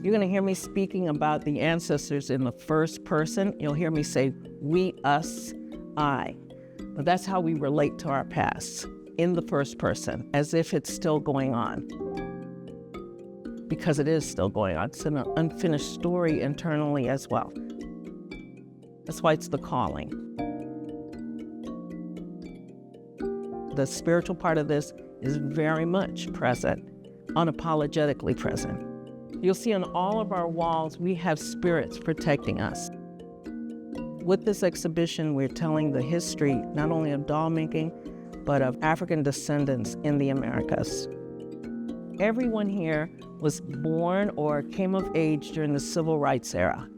You're going to hear me speaking about the ancestors in the first person. You'll hear me say we, us, I. But that's how we relate to our past, in the first person, as if it's still going on. Because it is still going on. It's an unfinished story internally as well. That's why it's the calling. The spiritual part of this is very much present, unapologetically present. You'll see on all of our walls, we have spirits protecting us. With this exhibition, we're telling the history not only of doll making, but of African descendants in the Americas. Everyone here was born or came of age during the Civil Rights era.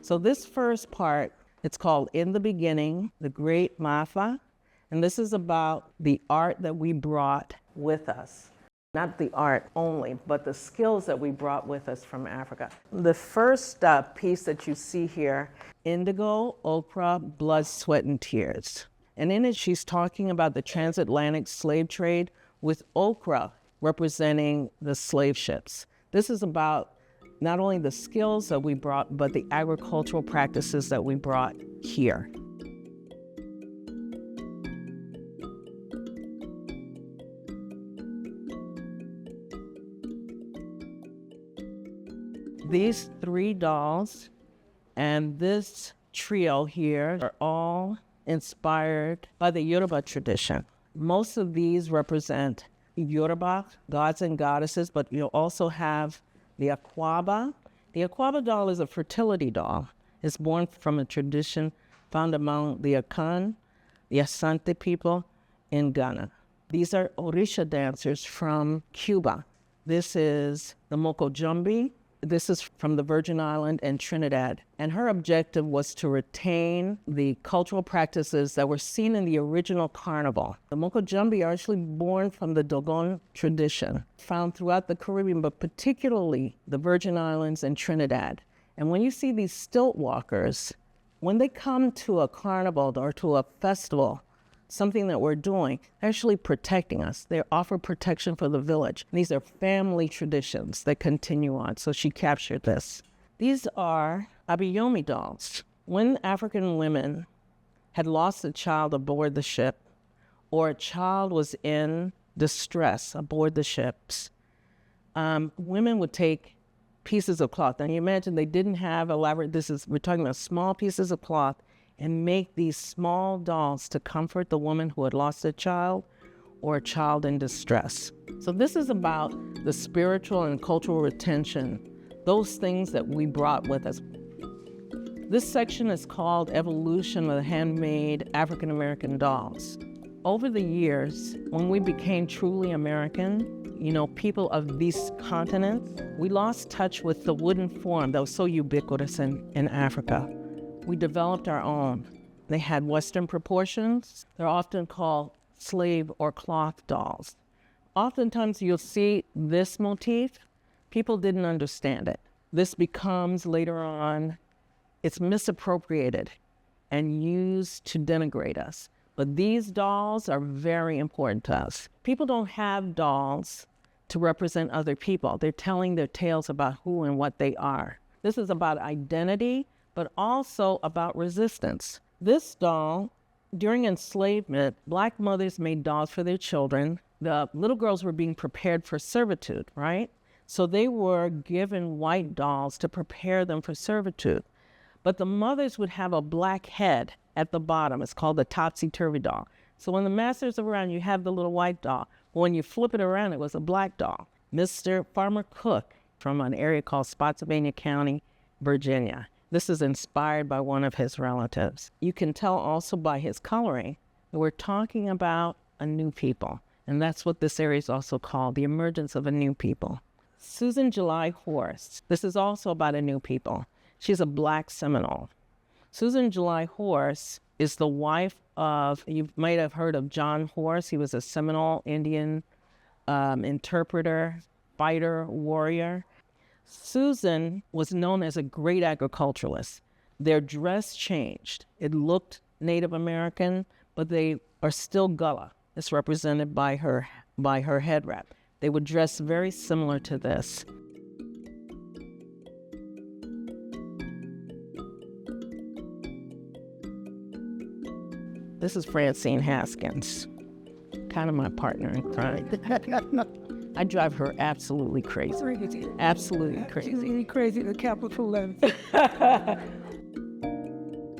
So this first part, it's called In the Beginning, the Great Mafa, and this is about the art that we brought with us. Not the art only, but the skills that we brought with us from Africa. The first piece that you see here, Indigo, Okra, Blood, Sweat, and Tears. And in it, she's talking about the transatlantic slave trade with okra representing the slave ships. This is about not only the skills that we brought, but the agricultural practices that we brought here. These three dolls and this trio here are all inspired by the Yoruba tradition. Most of these represent Yoruba gods and goddesses, but you'll also have the Akwaba. The Akwaba doll is a fertility doll. It's born from a tradition found among the Akan, the Asante people in Ghana. These are Orisha dancers from Cuba. This is the Mokojumbi. This is from the Virgin Island and Trinidad. And her objective was to retain the cultural practices that were seen in the original carnival. The Mokojumbi are actually born from the Dogon tradition, found throughout the Caribbean, but particularly the Virgin Islands and Trinidad. And when you see these stilt walkers, when they come to a carnival or to a festival, something that we're doing, they're actually protecting us. They offer protection for the village. And these are family traditions that continue on. So she captured this. These are Abayomi dolls. When African women had lost a child aboard the ship, or a child was in distress aboard the ships, women would take pieces of cloth. Now you imagine they didn't have elaborate, we're talking about small pieces of cloth, and make these small dolls to comfort the woman who had lost a child or a child in distress. So this is about the spiritual and cultural retention, those things that we brought with us. This section is called Evolution of the Handmade African American Dolls. Over the years, when we became truly American, people of these continents, we lost touch with the wooden form that was so ubiquitous in Africa. We developed our own. They had Western proportions. They're often called slave or cloth dolls. Oftentimes you'll see this motif. People didn't understand it. This becomes later on, it's misappropriated and used to denigrate us. But these dolls are very important to us. People don't have dolls to represent other people. They're telling their tales about who and what they are. This is about identity, but also about resistance. This doll, during enslavement, Black mothers made dolls for their children. The little girls were being prepared for servitude, right? So they were given white dolls to prepare them for servitude. But the mothers would have a black head at the bottom. It's called the topsy-turvy doll. So when the master's around, you have the little white doll. But when you flip it around, it was a black doll. Mr. Farmer Cook from an area called Spotsylvania County, Virginia. This is inspired by one of his relatives. You can tell also by his coloring that we're talking about a new people. And that's what this area is also called, the emergence of a new people. Susan July Horse. This is also about a new people. She's a Black Seminole. Susan July Horse is the wife of, you might have heard of John Horse. He was a Seminole Indian interpreter, fighter, warrior. Susan was known as a great agriculturalist. Their dress changed. It looked Native American, but they are still Gullah. It's represented by her head wrap. They would dress very similar to this. This is Francine Haskins, kind of my partner in crime. I drive her absolutely crazy. Absolutely crazy. Absolutely crazy, the capital letter.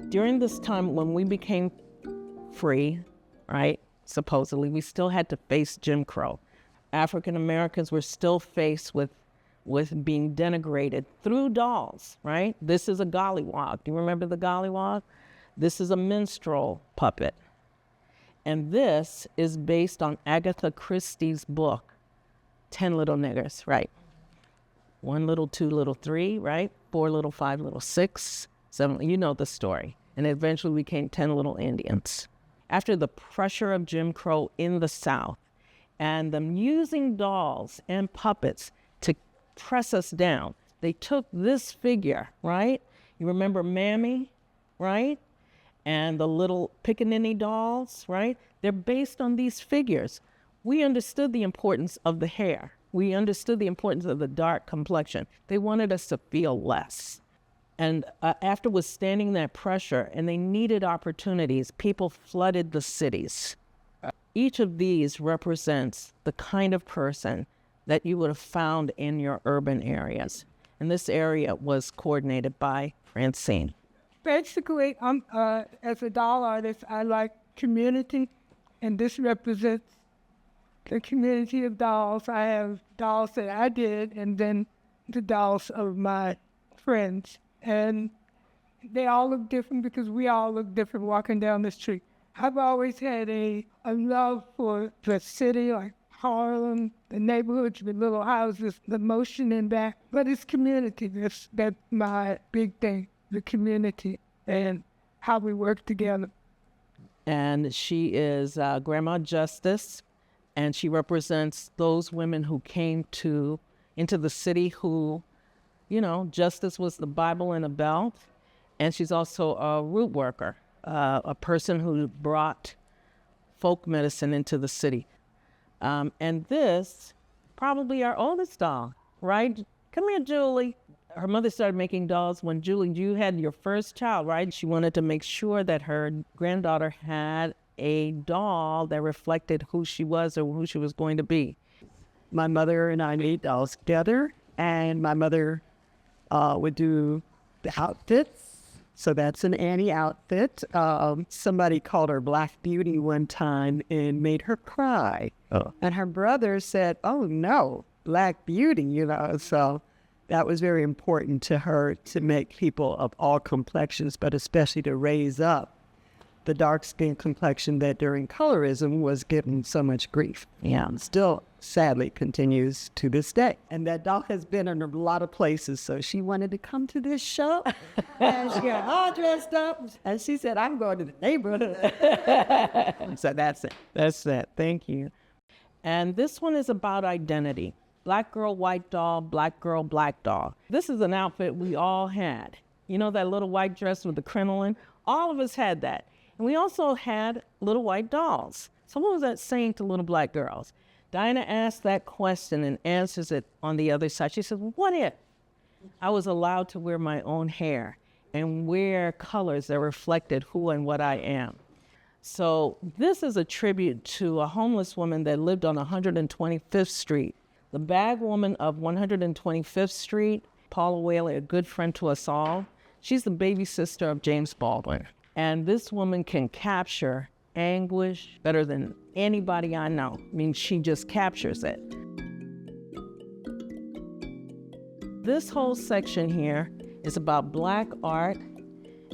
During this time when we became free, right, supposedly, we still had to face Jim Crow. African Americans were still faced with being denigrated through dolls, right? This is a gollywog. Do you remember the gollywog? This is a minstrel puppet. And this is based on Agatha Christie's book, 10 Little Niggers, right? 1 little, 2 little, 3, right? 4 little, 5 little, 6, 7, you know the story. And eventually became 10 Little Indians. After the pressure of Jim Crow in the South and them using dolls and puppets to press us down, they took this figure, right? You remember Mammy, right? And the little pickaninny dolls, right? They're based on these figures. We understood the importance of the hair. We understood the importance of the dark complexion. They wanted us to feel less. And after withstanding that pressure, and they needed opportunities, people flooded the cities. Each of these represents the kind of person that you would have found in your urban areas. And this area was coordinated by Francine. Basically, as a doll artist, I like community, and this represents the community of dolls. I have dolls that I did, and then the dolls of my friends. And they all look different because we all look different walking down the street. I've always had a love for the city, like Harlem, the neighborhoods with little houses, the motion in that. But it's community. That's my big thing, the community and how we work together. And she is Grandma Justice, and she represents those women who came into the city who, you know, justice was the Bible in a belt. And she's also a root worker, a person who brought folk medicine into the city. And this, probably our oldest doll, right? Come here, Julie. Her mother started making dolls when, Julie, you had your first child, right? She wanted to make sure that her granddaughter had a doll that reflected who she was or who she was going to be. My mother and I made dolls together, and my mother would do the outfits. So that's an Annie outfit. Somebody called her Black Beauty one time and made her cry. Oh. And her brother said, oh no, Black Beauty, you know. So that was very important to her, to make people of all complexions, but especially to raise up the dark skin complexion that during colorism was given so much grief. Yeah, and still sadly continues to this day. And that doll has been in a lot of places, so she wanted to come to this show, and she got all dressed up, and she said, I'm going to the neighborhood. So that's it. That's that. Thank you. And this one is about identity. Black girl, white doll, black girl, black doll. This is an outfit we all had. You know that little white dress with the crinoline? All of us had that. And we also had little white dolls. So what was that saying to little black girls? Dinah asked that question and answers it on the other side. She said, what if I was allowed to wear my own hair and wear colors that reflected who and what I am? So this is a tribute to a homeless woman that lived on 125th Street. The bag woman of 125th Street, Paula Whaley, a good friend to us all, she's the baby sister of James Baldwin. And this woman can capture anguish better than anybody I know. I mean, she just captures it. This whole section here is about Black art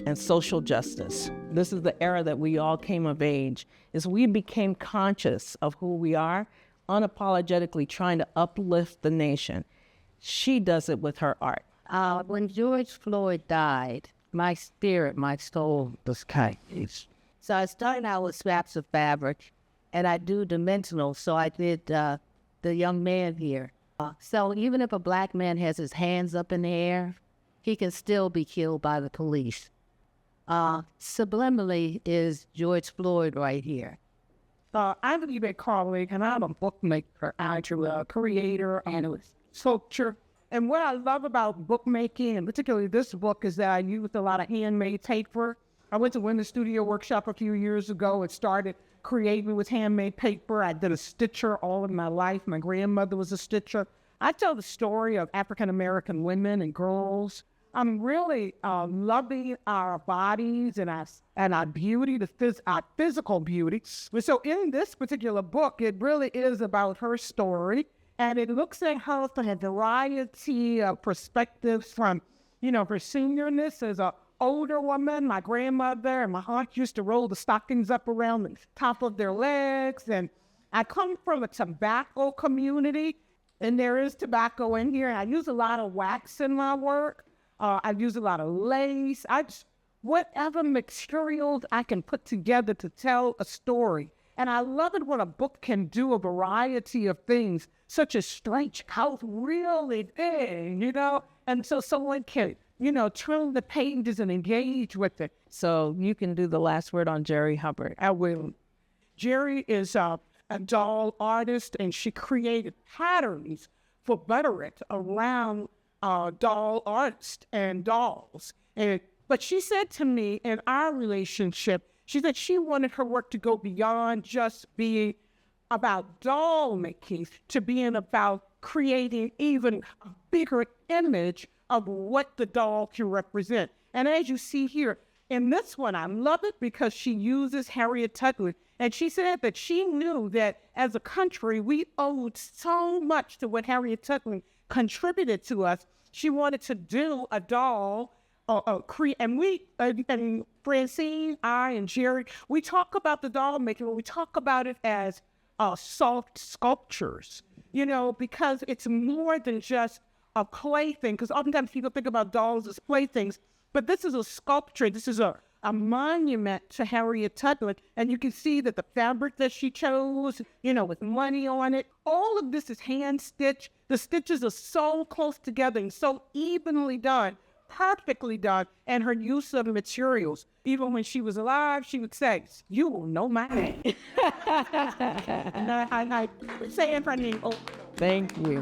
and social justice. This is the era that we all came of age, is we became conscious of who we are, unapologetically trying to uplift the nation. She does it with her art. When George Floyd died, my spirit, my soul was cut. So I started out with scraps of fabric, and I do dimensional, so I did the young man here. So even if a black man has his hands up in the air, he can still be killed by the police. Subliminally is George Floyd right here. I'm IBé Crawley, and I'm a bookmaker, actually, a creator, and a sculptor. And what I love about bookmaking, and particularly this book, is that I use a lot of handmade paper. I went to Women's Studio Workshop a few years ago and started creating with handmade paper. I did a stitcher all of my life. My grandmother was a stitcher. I tell the story of African-American women and girls. I'm really loving our bodies and our beauty, our physical beauty. So in this particular book, it really is about her story, and it looks at her from a variety of perspectives from, her seniorness as a older woman. My grandmother and my aunt used to roll the stockings up around the top of their legs, and I come from a tobacco community, and there is tobacco in here. I use a lot of wax in my work. I use a lot of lace. Whatever materials I can put together to tell a story. And I love it when a book can do a variety of things, such as stretch out really big, and so someone can, turn the pages and engage with it. So you can do the last word on Jerry Hubbard. I will. Jerry is a doll artist, and she created patterns for Butterick around doll artists and dolls. But she said to me in our relationship, she said she wanted her work to go beyond just being about doll making, to being about creating even a bigger image of what the doll can represent. And as you see here, in this one, I love it because she uses Harriet Tubman. And she said that she knew that as a country, we owed so much to what Harriet Tubman contributed to us. She wanted to do a doll, and Francine, I, and Jerry, we talk about the doll making, but we talk about it as soft sculptures, because it's more than just a plaything, because oftentimes people think about dolls as playthings, but this is a sculpture. This is a monument to Harriet Tubman, and you can see that the fabric that she chose, with money on it, all of this is hand-stitched. The stitches are so close together and so evenly done, perfectly done, and her use of materials. Even when she was alive, she would say, "You will know my name." And I would say her name. Thank you.